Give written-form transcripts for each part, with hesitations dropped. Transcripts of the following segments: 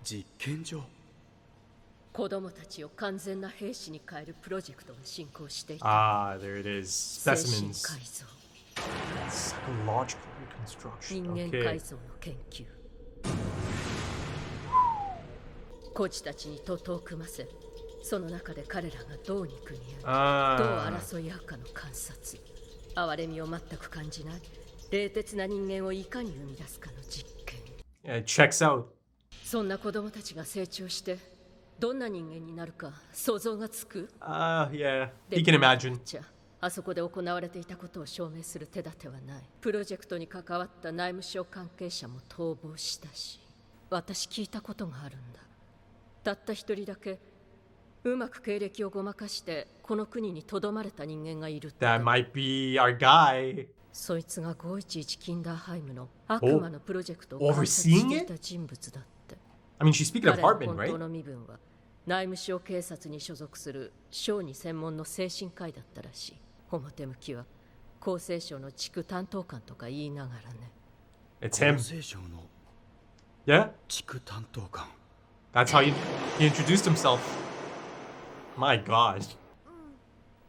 実験場。子供たちを完全な兵士に変えるプロジェクトが進行していた。Ah, there it is. 精神 Specimens. 改造、 Psychological reconstruction. 人間 Okay. 改造の研究。孤児たちに徒党を組ませ、その中で彼らがどう憎み合い、どう Ah. 争い合うかの観察。哀れみを全く感じない冷徹な人間をいかに生み出すかの実験。Yeah, it checks out. そんな子供たちが成長してどんな人間になるか想像がつく。 Yeah. You can imagine. じゃあそこで行われていたことを証明する手立てはない。プロジェクトに関わった内務省関係者も逃亡したし、私聞いたことがあるんだ。たった一人だけうまく経歴をごまかしてこの国にとどまれた人間がいるって。 That might be our guy. そいつが511キンダーハイムの悪魔のプロジェクトを監察 Overseeing してい it? た人物だって。 I mean, she's speaking of 彼の Hartman, 本当 right? の身分は内務省警察に所属する小児専門の精神科医だったらしい。表向きは厚生省の地区担当官とか言いながらね。 It's him. 厚生省の Yeah? 地区担当官。 That's how he introduced himself. My gosh.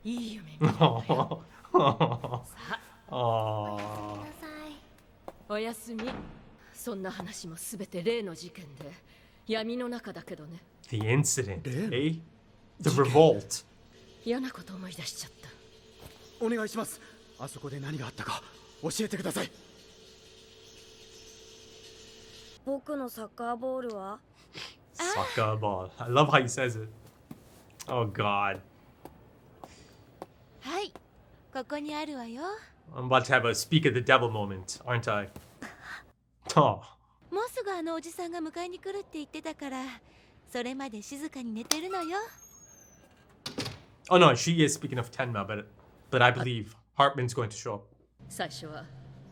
いい夢見たわよ。 Aww. おやすみ。そんな話もすべて例の事件で闇の中だけどね。 The incident, Damn. eh? The revolt. 嫌なこと思い出しちゃった。お願いします。あそこで何があったか教えてください。僕のサッカーボールは Soccer ball. I love how he says it. Oh god. はい、ここにあるわよ。 I'm about to have a speak of the devil moment, aren't I? Oh. もうすぐあのおじさんが迎えに来るって言ってたから、それまで静かに寝てるのよ。 Oh no, she is speaking of Tenma, but I believe Hartman's going to show up. 最初は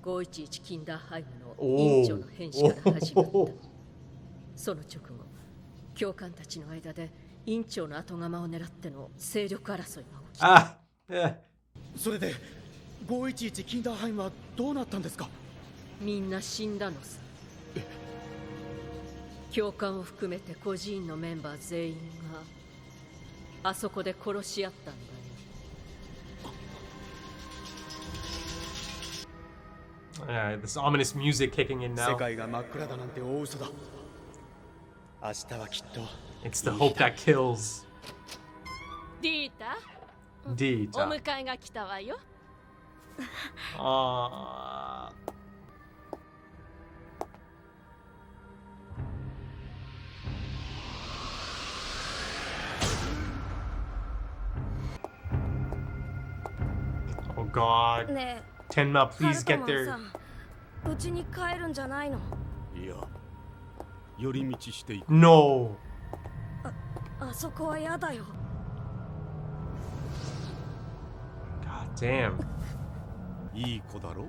511キンダーハイムの委員長の変死から始まった。その直後、教官たちの間で委員長の後釜を狙っての勢力争いが起きた。 Ah, yeah. それで511キンダーハイムはどうなったんですか。みんな死んだのさ。教官を含めて孤児院のメンバー全員があそこで殺し合ったんだよ。 Yeah, this ominous music kicking in 世 now. 界が真っ暗だなんて大嘘だ。明日はきっと It's the hope that kills. ディータ、お Dita. 迎えが来たわよ。 Oh god. ね Tenma, え、 please ハル get トマン there. さん、うちに帰るんじゃないの。いや、寄り道していく。 No. あそこはやだよ。 God damn. いい子だろ。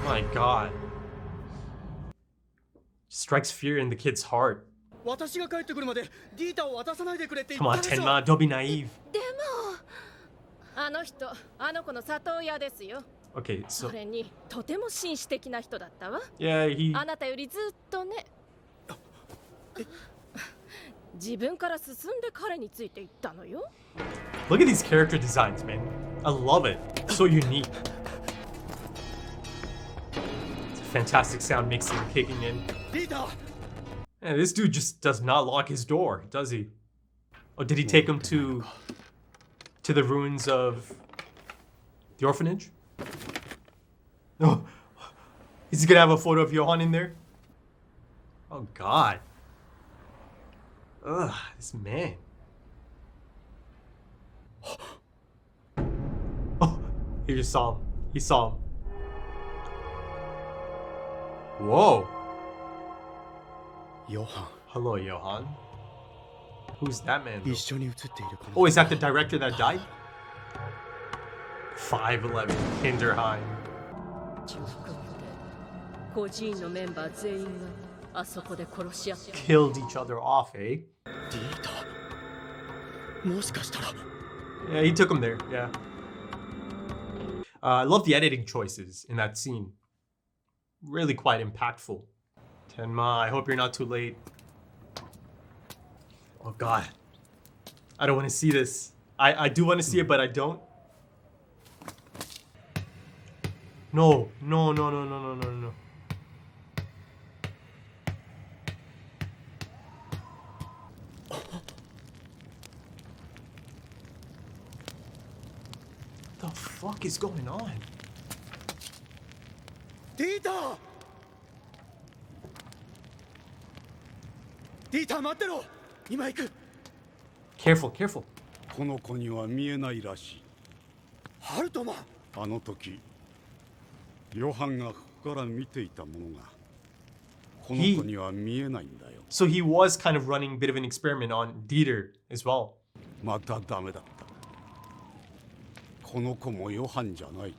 My god. Strikes fear in the kid's heart. 私が帰ってくるまでディータを渡さないでくれって言 Come っ on, たでしょ。 Tenma, don't be naive. あの人、あの子の里親ですよ。 Okay, そ so れにとても紳士的な人だったわ。 yeah, he あなたよりずっとね。自分から進んで彼についていったのよ。 look at these character designs, man. I love it. So unique. It's a fantastic sound mixing kicking in. ディータ、 Yeah, this dude just does not lock his door, does he? Oh, did he take him to the ruins of the orphanage? Oh, is he gonna have a photo of Johan in there? Oh God. Ugh, this man. Oh, he just saw him. He saw him. Whoa. ヨハン、 Hello, Johan. Who's that man? 一緒に写っているこの。 Oh, is that the director that died? 5'11", Kinderheim. 中国軍で孤児院のメンバー全員があそこで殺し合った。 Killed each other off, eh? ディータ、もしかしたら。 Yeah, he took him there, yeah. I love the editing choices in that scene. Really quite impactful. Tenma, I hope you're not too late. Oh god. I don't want to see this. I do want to see it, but I don't. No, no, no, no, no, no, no, no. What the fuck is going on? ディーターディーター待ってろ今行く Careful, careful. この子には見えないらしい。ハルトマンあの時ヨハンがここから見ていたものがこの子には見えないんだよ。 So he was kind of running a bit of an experiment on Dieter as well. またダメだった。この子もヨハンじゃない。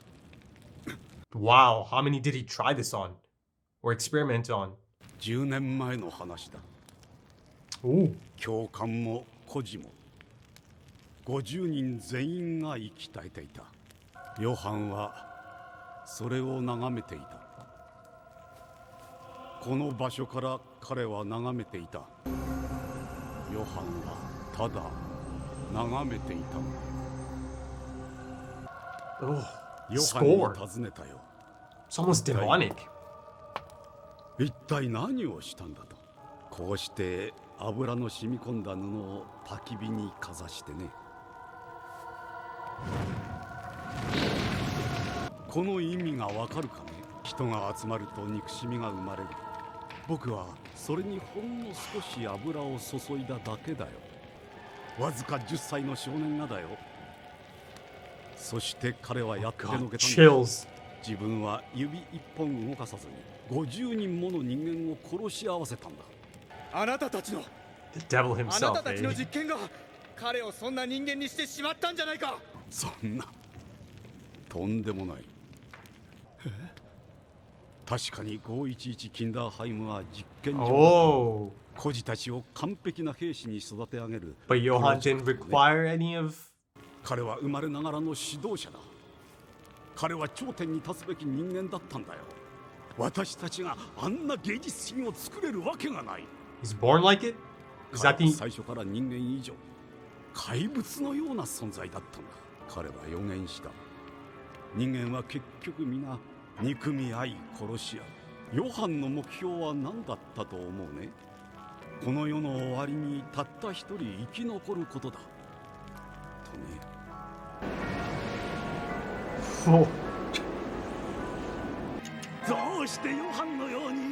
Wow, how many did he try this on? Or experiment on? 10年前の話だ。 Ooh. 教官も孤児も50人全員が息絶えていた。ヨハンはそれを眺めていた。この場所から彼は眺めていた。ヨハンはただ眺めていたのだ。 Oh, ヨハンに score. 尋ねたよ。 It's almost demonic. 一体何をしたんだと。こうして油の染み込んだ布を焚き火にかざしてね。この意味がわかるかね。人が集まると憎しみが生まれる。僕はそれにほんの少し油を注いだだけだよ。わずか10歳の少年がだよ。そして彼はやってのけたんだ。 Chills. 自分は指一本動かさずに50人もの人間を殺し合わせたんだ。あなたたちの The devil あな himself, たたちの eh? 実験が彼をそんな人間にしてしまったんじゃないか。そんなとんでもない。確かに511キンダーハイムは実験場だ。 Oh. 孤児たちを完璧な兵士に育て上げる。 But Johan didn't require any of... 彼は生まれながらの指導者だ。彼は頂点に立つべき人間だったんだよ。私たちがあんな芸術品を作れるわけがない。 He's born like it? Is 彼 that は the... 最初から人間以上怪物のような存在だったんだ。彼は予言した。人間は結局皆憎み合い殺し合う。ヨハンの目標は何だったと思うね。この世の終わりにたった一人生き残ることだとね。 Oh. どうしてヨハンのように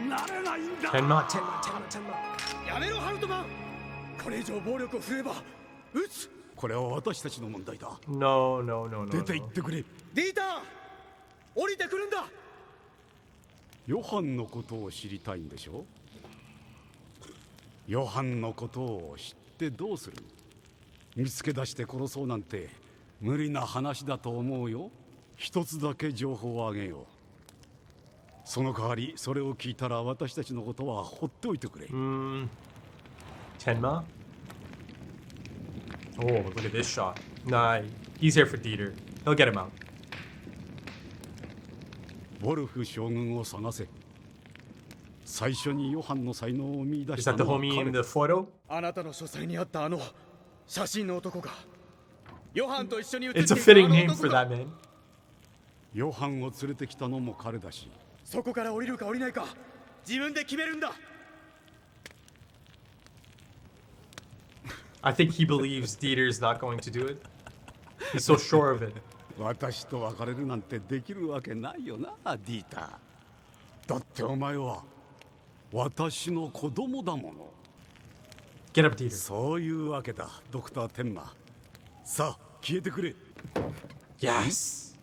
なれないんだ。 Tenma. やめろハルトマンこれ以上暴力を振るえば撃つ。これは私たちの問題だ。 No, no, no, no. 出て行 no. ってくれ。ディーター降りてくるんだ。ヨハンのことを知りたいんでしょ。ヨハンのことを知ってどうする。見つけ出して殺そうなんて無理な話だと思うよ。一つだけ情報をあげよう。その代わりそれを聞いたら私たちのことは放っておいてくれ。 Tenma? Oh, look at this shot. Nah, he's here for Dieter. He'll get him out. ボルフ将軍を探せ。最初にヨハンの才能を見出 Is した that the のは homie 彼 in だ。 the photo? あなたの書斎にあったあの写真の男がヨハンと一緒に写っ It's て a いた fitting あの name 男 for が that man. ヨハンを連れてきたのも彼だし。そこから降りるか降りないか自分で決めるんだ。 I think he believes Dieter's not going to do it. He's so sure of it. 私と別れるなんてできるわけないよな、ディーター。だってお前は私の子供だもの。 Get up, Dieter. そういうわけだ、ドクター・テンマ。さあ、消えてくれ。 Yes.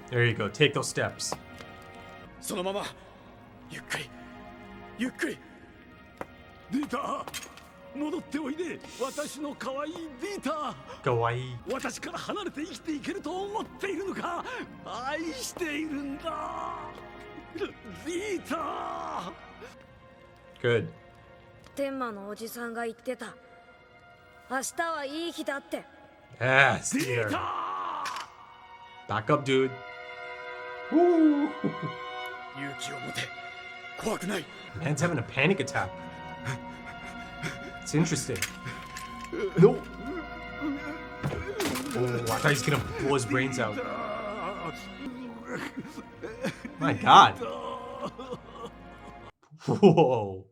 There you go. Take those steps. そのままゆっくりゆっくり。ディーター、戻っておいで、私の可愛いリータ。 Kawaii. 私から離れて生きていけると思っているのか。愛しているんだ、リータ。 Good. 天魔のおじさんが言ってた。明日はいい日だって。 Yes, リー dear. タ。 Back up, dude. Woo. 勇気を持て。怖くない。 Man's having a panic attack. It's interesting. No. Oh, I thought he was gonna blow his brains out. My God. Whoa.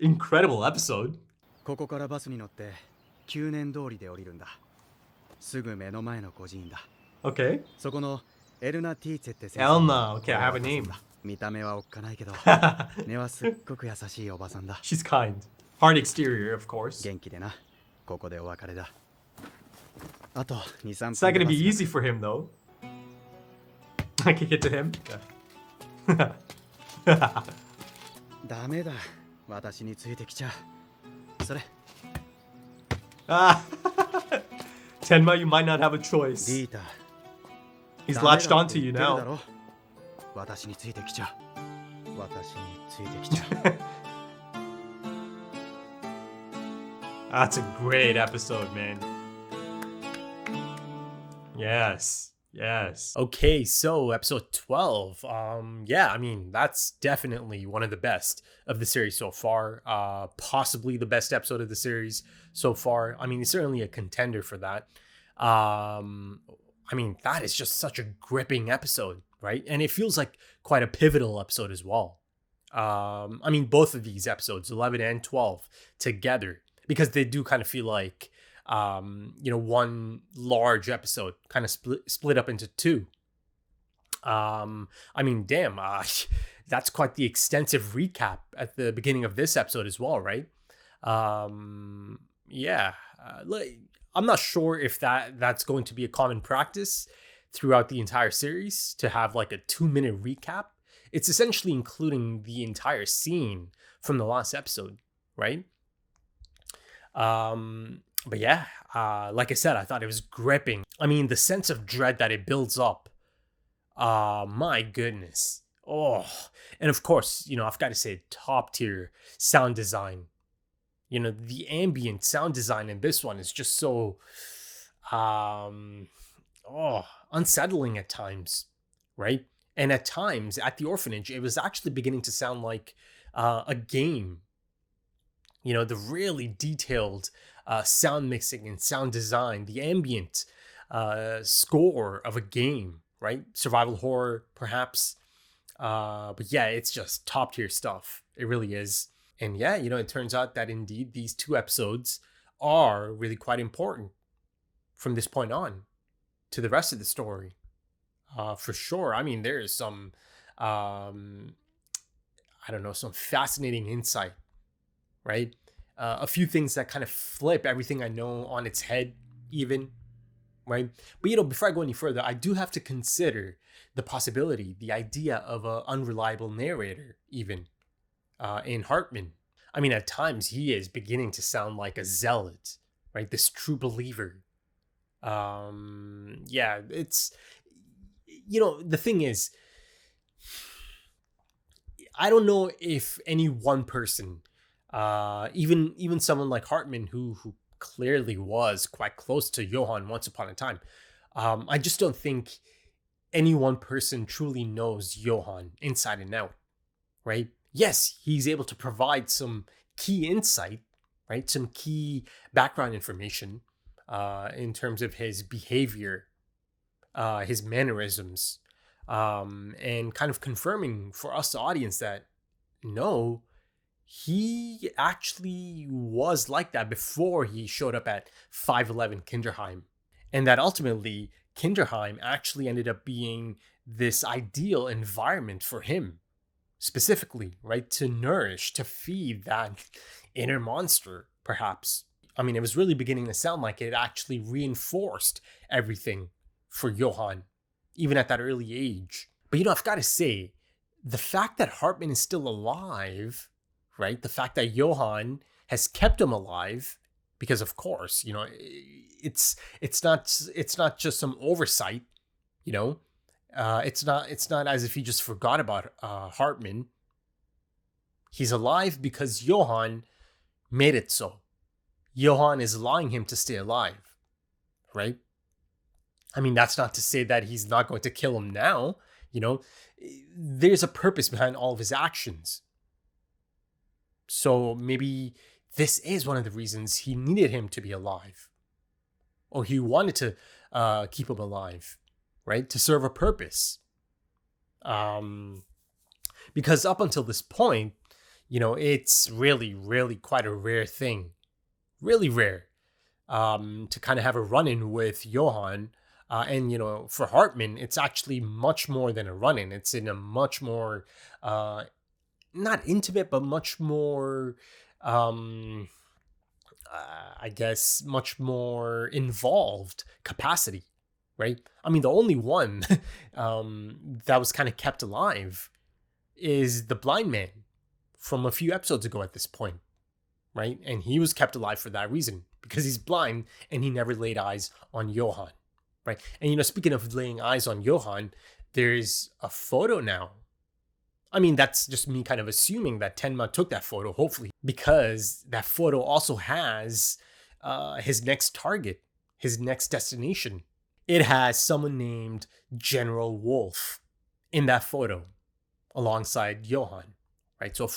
Incredible episode. ここからバスに乗って9年通りで降りるんだ。すぐ目の前の孤児院だ。 Okay. そこのエルナ・ティーツェって先生。 Elna. Okay, I have a name. 見た目はおっかないけど根はすっごく優しいおばさんだ。 She's kind. Hard exterior, of course. 元気でな。ここでお別れだ。あと2、3 It's not 分 gonna で be バス easy for him, though. I can get to him. Yeah. ダメだ。私についてきちゃう。それ Ah. Tenma, you might not have a choice. リータ。 He's ダメだ latched って onto you 言ってるだ now. ろ。私についてきちゃう。私についてきちゃう。That's a great episode, man. Yes. Yes. Okay, so episode 12. Yeah, I mean, that's definitely one of the best of the series so far. Possibly the best episode of the series so far. I mean, it's certainly a contender for that. I mean, that is just such a gripping episode, right? And it feels like quite a pivotal episode as well. I mean, both of these episodes, 11 and 12, together, because they do kind of feel like one large episode kind of split up into two. I mean, damn, that's quite the extensive recap at the beginning of this episode as well, right? Yeah, I'm not sure if that's going to be a common practice throughout the entire series to have like a 2-minute recap. It's essentially including the entire scene from the last episode, right? But yeah, like I said, I thought it was gripping. I mean, the sense of dread that it builds up. My goodness. Oh, and of course, I've got to say top tier sound design. The ambient sound design in this one is just so, unsettling at times, right? And at times at the orphanage, it was actually beginning to sound like a game. The really detailed sound mixing and sound design, the ambient score of a game, right? Survival horror, perhaps. But yeah, it's just top tier stuff. It really is. And yeah, it turns out that indeed these two episodes are really quite important from this point on to the rest of the story. For sure. I mean, there is some, some fascinating insight, right? A few things that kind of flip everything I know on its head, even, right? But, before I go any further, I do have to consider the possibility, the idea of an unreliable narrator, even, in Hartman. I mean, at times he is beginning to sound like a zealot, right? This true believer. Yeah, it's, the thing is, I don't know if any one person, even someone like Hartman, who clearly was quite close to Johan once upon a time, I just don't think any one person truly knows Johan inside and out, right? Yes, he's able to provide some key insight, right? Some key background information in terms of his behavior, his mannerisms, and kind of confirming for us, the audience, that no, he actually was like that before he showed up at 511 Kinderheim. And that ultimately, Kinderheim actually ended up being this ideal environment for him, specifically, right? To nourish, to feed that inner monster, perhaps. I mean, it was really beginning to sound like it actually reinforced everything for Johan, even at that early age. But I've got to say, the fact that Hartman is still alive, right? The fact that Johan has kept him alive, because of course, you know, it's not just some oversight, you know. It's not as if he just forgot about Hartman. He's alive because Johan made it so. Johan is allowing him to stay alive, right? I mean, that's not to say that he's not going to kill him now, you know. There's a purpose behind all of his actions. So maybe this is one of the reasons he needed him to be alive. Or he wanted to keep him alive, right? To serve a purpose. Because up until this point, you know, it's really, really quite a rare thing. Really rare. To kind of have a run-in with Johan. And, you know, for Hartman, it's actually much more than a run-in. It's in a much more, not intimate, but much more, I guess, much more involved capacity, right? I mean, the only one that was kind of kept alive is the blind man from a few episodes ago at this point, right? And he was kept alive for that reason, because he's blind and he never laid eyes on Johan. Right. And, you know, speaking of laying eyes on Johan, there's a photo now. I mean, that's just me kind of assuming that Tenma took that photo, hopefully, because that photo also has his next target, his next destination. It has someone named General Wolf in that photo alongside Johan. Right. So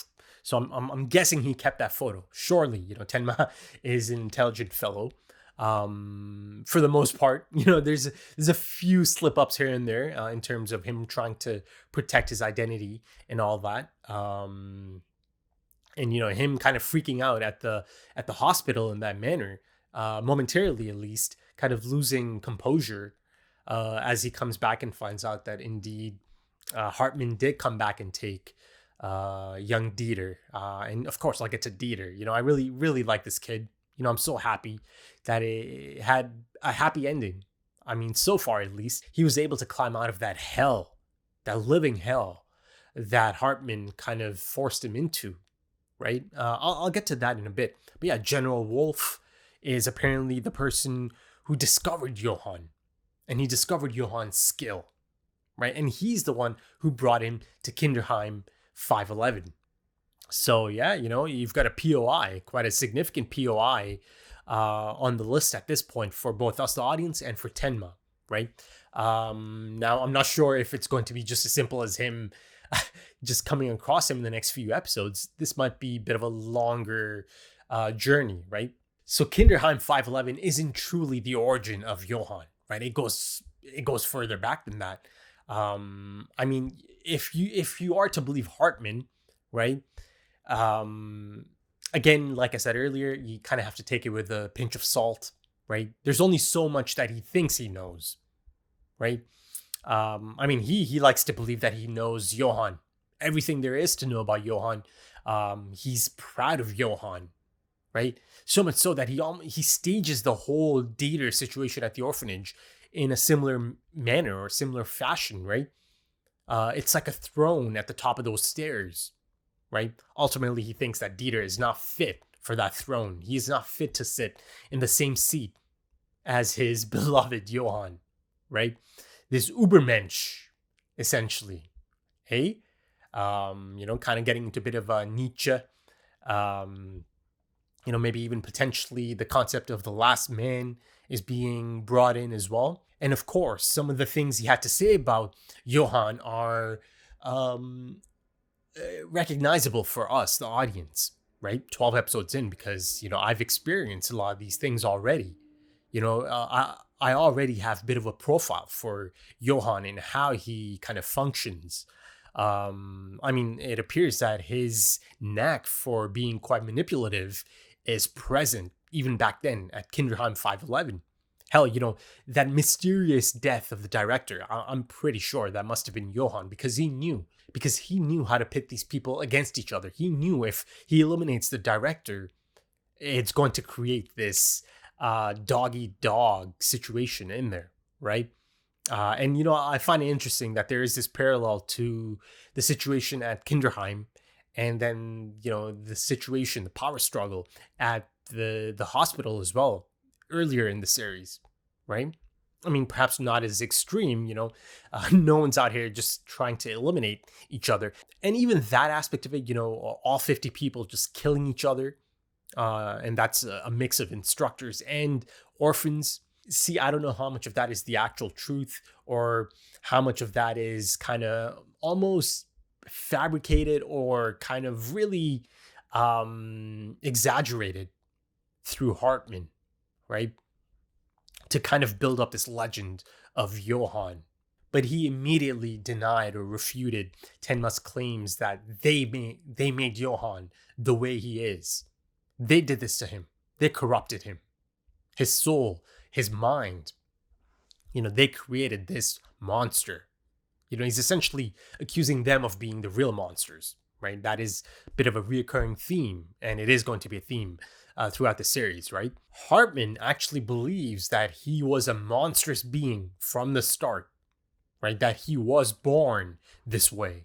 I'm guessing he kept that photo. Surely, you know, Tenma is an intelligent fellow. For the most part, you know, there's a few slip-ups here and there in terms of him trying to protect his identity and all that. And, you know, him kind of freaking out at the hospital in that manner, momentarily at least, kind of losing composure as he comes back and finds out that indeed Hartman did come back and take young Dieter. And of course, I'll get to Dieter. You know, I really, really like this kid. You know, I'm so happy that it had a happy ending. I mean, so far at least, he was able to climb out of that hell, that living hell that Hartman kind of forced him into, right? I'll get to that in a bit. But yeah, General Wolf is apparently the person who discovered Johan. And he discovered Johan's skill, right? And he's the one who brought him to Kinderheim 511. So yeah, you know, you've got a POI, quite a significant POI on the list at this point for both us, the audience, and for Tenma, right? Now, I'm not sure if it's going to be just as simple as him just coming across him in the next few episodes. This might be a bit of a longer journey, right? So Kinderheim 511 isn't truly the origin of Johan, right? It goes further back than that. I mean, if you are to believe Hartman, right? Again, like I said earlier, you kind of have to take it with a pinch of salt, right? There's only so much that he thinks he knows, right? I mean, he likes to believe that he knows Johan, everything there is to know about Johan. He's proud of Johan, right? So much so that he stages the whole Dieter situation at the orphanage in a similar manner or similar fashion, right? It's like a throne at the top of those stairs. Right? Ultimately, he thinks that Dieter is not fit for that throne. He is not fit to sit in the same seat as his beloved Johan, right? This Übermensch, essentially. Hey? You know, kind of getting into a bit of a Nietzsche. You know, maybe even potentially the concept of the last man is being brought in as well. And of course, some of the things he had to say about Johan are recognizable for us, the audience, right? 12 episodes in, because, you know, I've experienced a lot of these things already. You know, I already have a bit of a profile for Johan and how he kind of functions. I mean, it appears that his knack for being quite manipulative is present even back then at Kinderheim 511. Hell, you know, that mysterious death of the director, I'm pretty sure that must have been Johan, because he knew how to pit these people against each other. He knew if he eliminates the director, it's going to create this dog-eat-dog situation in there, right? And, you know, I find it interesting that there is this parallel to the situation at Kinderheim And then, the situation, the power struggle at the hospital as well, earlier in the series, right? I mean, perhaps not as extreme, no one's out here just trying to eliminate each other. And even that aspect of it, all 50 people just killing each other. And that's a mix of instructors and orphans. See, I don't know how much of that is the actual truth or how much of that is kind of almost fabricated or kind of really exaggerated through Hartman, right? To kind of build up this legend of Johann. But he immediately denied or refuted Tenma's claims that they made Johann the way he is. They did this to him. They corrupted him. His soul, his mind. They created this monster. He's essentially accusing them of being the real monsters, right? That is a bit of a reoccurring theme, and it is going to be a theme throughout the series, right? Hartman actually believes that he was a monstrous being from the start, right? That he was born this way.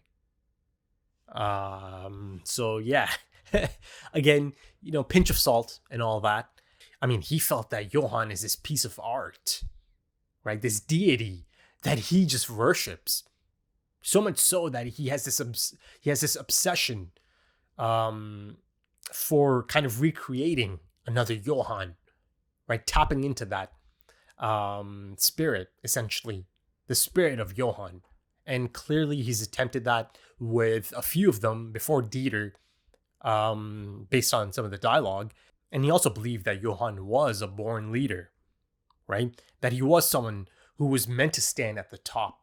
So yeah, again, pinch of salt and all that. I mean, he felt that Johann is this piece of art, right? This deity that he just worships. So much so that he has this obsession for kind of recreating another Johann, right? Tapping into that spirit, essentially, the spirit of Johann. And clearly he's attempted that with a few of them before Dieter, based on some of the dialogue. And he also believed that Johann was a born leader, right? That he was someone who was meant to stand at the top.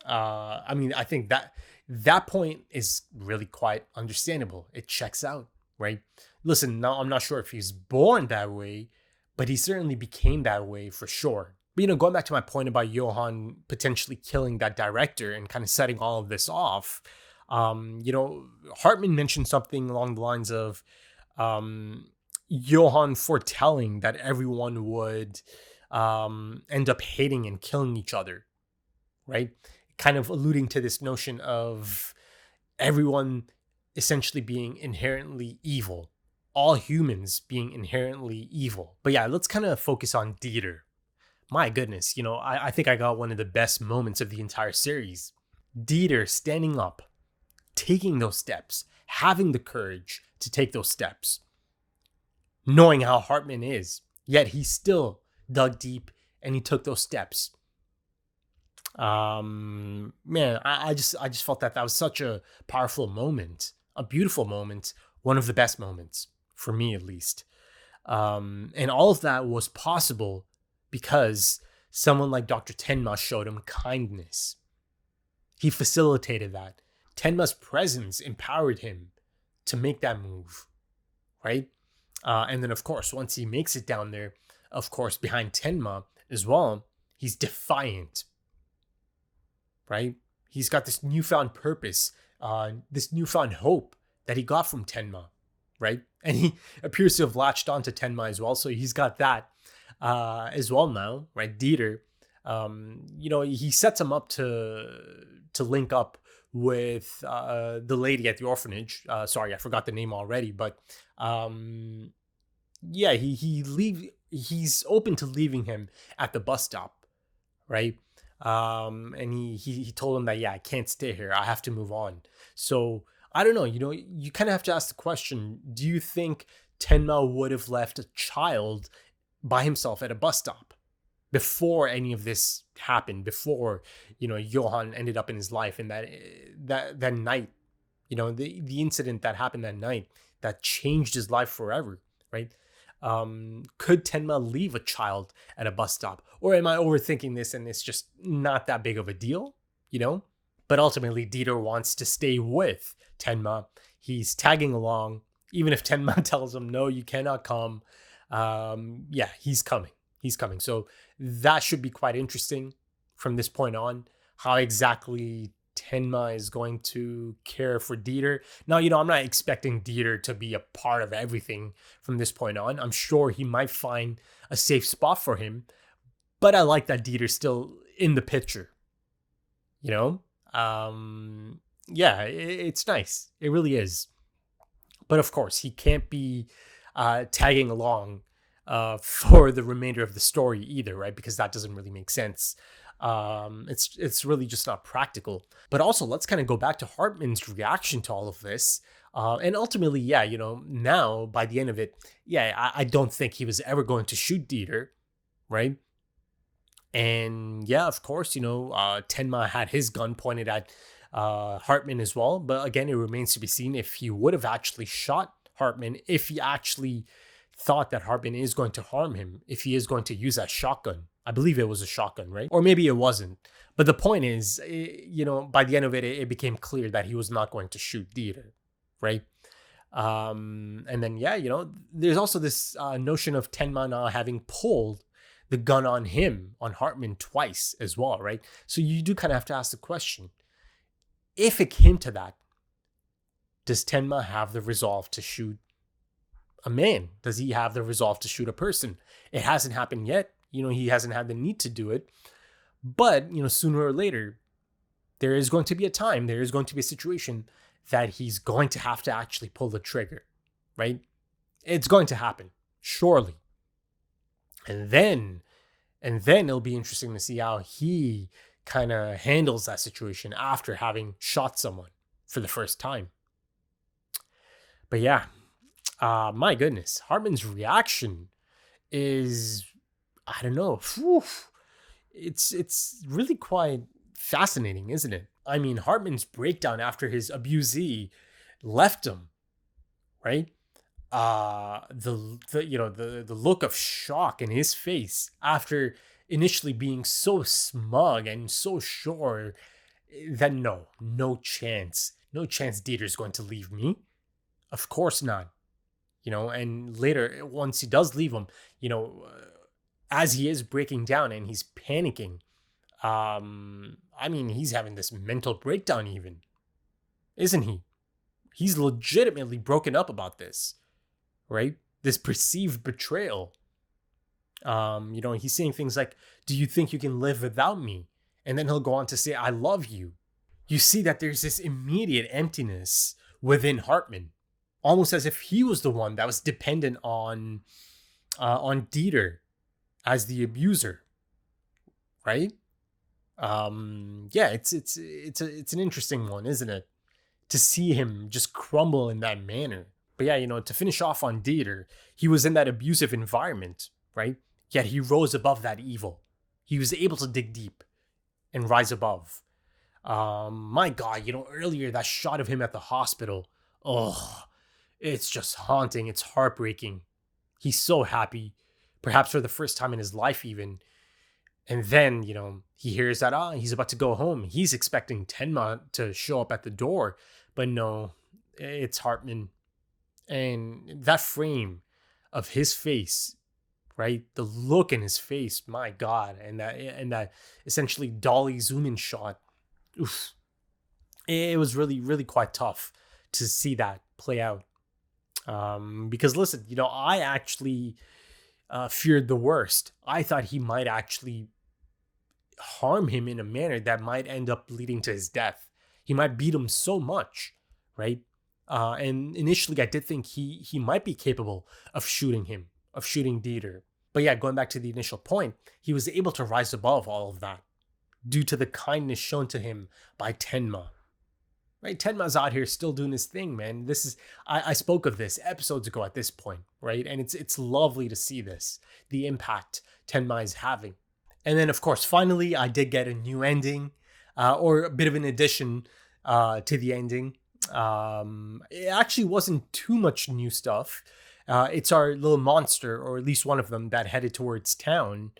I think that point is really quite understandable. It checks out, right? Listen, now I'm not sure if he's born that way, but he certainly became that way for sure. But, going back to my point about Johann potentially killing that director and kind of setting all of this off, Hartman mentioned something along the lines of Johann foretelling that everyone would end up hating and killing each other, right? Kind of alluding to this notion of everyone essentially being inherently evil, all humans being inherently evil. But yeah, let's kind of focus on Dieter. My goodness, I think I got one of the best moments of the entire series. Dieter standing up, taking those steps, having the courage to take those steps, knowing how Hartman is, yet he still dug deep and he took those steps. Man, I just felt that was such a powerful moment, a beautiful moment, one of the best moments for me, at least. And all of that was possible because someone like Dr. Tenma showed him kindness. He facilitated that. Tenma's presence empowered him to make that move, right? And then, of course, once he makes it down there, of course, behind Tenma as well, he's defiant, right? He's got this newfound purpose, this newfound hope that he got from Tenma, right? And he appears to have latched onto Tenma as well, so he's got that as well now, right? Dieter, he sets him up to link up with the lady at the orphanage. Sorry, I forgot the name already, but yeah, he's open to leaving him at the bus stop, right? And he told him that, yeah, I can't stay here. I have to move on. So I don't know, you kind of have to ask the question, do you think Tenma would have left a child by himself at a bus stop before any of this happened, before, Johann ended up in his life and that night, the incident that happened that night that changed his life forever, right? Could Tenma leave a child at a bus stop? Or am I overthinking this and it's just not that big of a deal, But ultimately, Dieter wants to stay with Tenma. He's tagging along, even if Tenma tells him, no, you cannot come. Yeah, he's coming. He's coming. So that should be quite interesting from this point on, how exactly Tenma is going to care for Dieter. Now, I'm not expecting Dieter to be a part of everything from this point on. I'm sure he might find a safe spot for him, but I like that Dieter's still in the picture, yeah, it's nice. It really is. But of course, he can't be tagging along for the remainder of the story either, right? Because that doesn't really make sense. It's really just not practical. But also, let's kind of go back to Hartman's reaction to all of this. And ultimately, yeah, now by the end of it, yeah, I don't think he was ever going to shoot Dieter, right? And yeah, of course, Tenma had his gun pointed at Hartman as well. But again, it remains to be seen if he would have actually shot Hartman, if he actually thought that Hartman is going to harm him, if he is going to use that shotgun. I believe it was a shotgun, right? Or maybe it wasn't. But the point is, by the end of it, it became clear that he was not going to shoot Dieter, right? And then, yeah, there's also this notion of Tenma now having pulled the gun on him, on Hartman, twice as well, right? So you do kind of have to ask the question, if it came to that, does Tenma have the resolve to shoot a man? Does he have the resolve to shoot a person? It hasn't happened yet. He hasn't had the need to do it. But, sooner or later, there is going to be a time, there is going to be a situation that he's going to have to actually pull the trigger, right? It's going to happen, surely. And then it'll be interesting to see how he kind of handles that situation after having shot someone for the first time. But yeah, my goodness, Hartman's reaction is, I don't know, it's really quite fascinating, isn't it? I mean, Hartman's breakdown after his abusee left him, right? The look of shock in his face after initially being so smug and so sure that no chance Dieter's going to leave me. Of course not. And later, once he does leave him, as he is breaking down and he's panicking, I mean, he's having this mental breakdown even, isn't he? He's legitimately broken up about this, right? This perceived betrayal. He's saying things like, do you think you can live without me? And then he'll go on to say, I love you. You see that there's this immediate emptiness within Hartman, almost as if he was the one that was dependent on Dieter as the abuser, right? Yeah, it's an interesting one, isn't it? To see him just crumble in that manner. But yeah, to finish off on Dieter, he was in that abusive environment, right? Yet he rose above that evil. He was able to dig deep and rise above. My God, earlier that shot of him at the hospital, it's just haunting. It's heartbreaking. He's so happy, perhaps for the first time in his life even. And then, he hears that, he's about to go home. He's expecting Tenma to show up at the door. But no, it's Hartman. And that frame of his face, right? The look in his face, my God. And that essentially dolly zoom in shot. Oof. It was really, really quite tough to see that play out. Because listen, I actually feared the worst. I thought he might actually harm him in a manner that might end up leading to his death. He might beat him so much, right? And initially I did think he might be capable of shooting him, of shooting Dieter. But yeah, going back to the initial point, he was able to rise above all of that due to the kindness shown to him by Tenma. Right? Tenma's out here still doing his thing, man. This is I spoke of this episodes ago at this point, right? And it's lovely to see this, the impact Tenma is having. And then, of course, finally, I did get a new ending, or a bit of an addition to the ending. It actually wasn't too much new stuff. It's our little monster, or at least one of them, that headed towards town,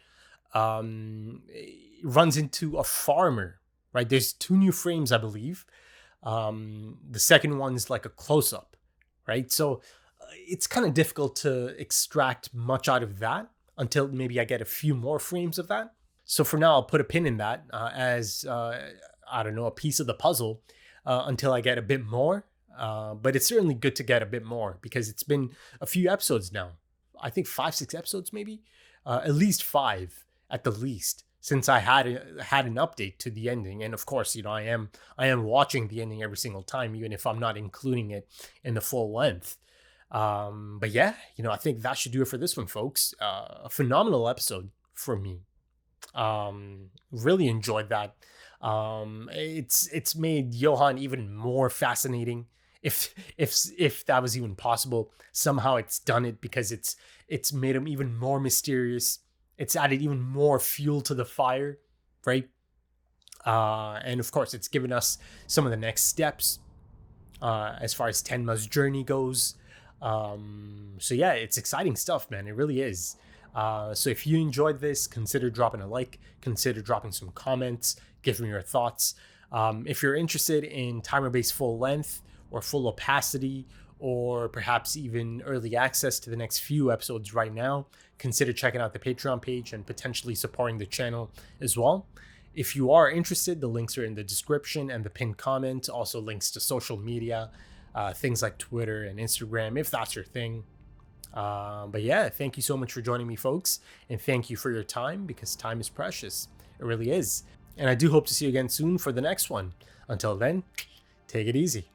runs into a farmer, right? There's 2 new frames, I believe. The second one's like a close-up, right? So it's kind of difficult to extract much out of that until maybe I get a few more frames of that. So for now, I'll put a pin in that as, I don't know, a piece of the puzzle until I get a bit more. But it's certainly good to get a bit more because it's been a few episodes now. I think 5-6 episodes maybe, at least 5 at the least, since I had an update to the ending. And of course, I am watching the ending every single time, even if I'm not including it in the full length. But yeah, I think that should do it for this one, folks. A phenomenal episode for me. Really enjoyed that. It's made Johan even more fascinating. If that was even possible, somehow it's done it, because it's made him even more mysterious. It's added even more fuel to the fire, right? And of course, it's given us some of the next steps as far as Tenma's journey goes. So yeah, it's exciting stuff, man. It really is. So if you enjoyed this, consider dropping a like, consider dropping some comments, give me your thoughts. If you're interested in timer-based full length or full opacity, or perhaps even early access to the next few episodes right now, consider checking out the Patreon page and potentially supporting the channel as well. If you are interested, the links are in the description and the pinned comment. Also links to social media, things like Twitter and Instagram, if that's your thing. But yeah, thank you so much for joining me, folks. And thank you for your time, because time is precious. It really is. And I do hope to see you again soon for the next one. Until then, take it easy.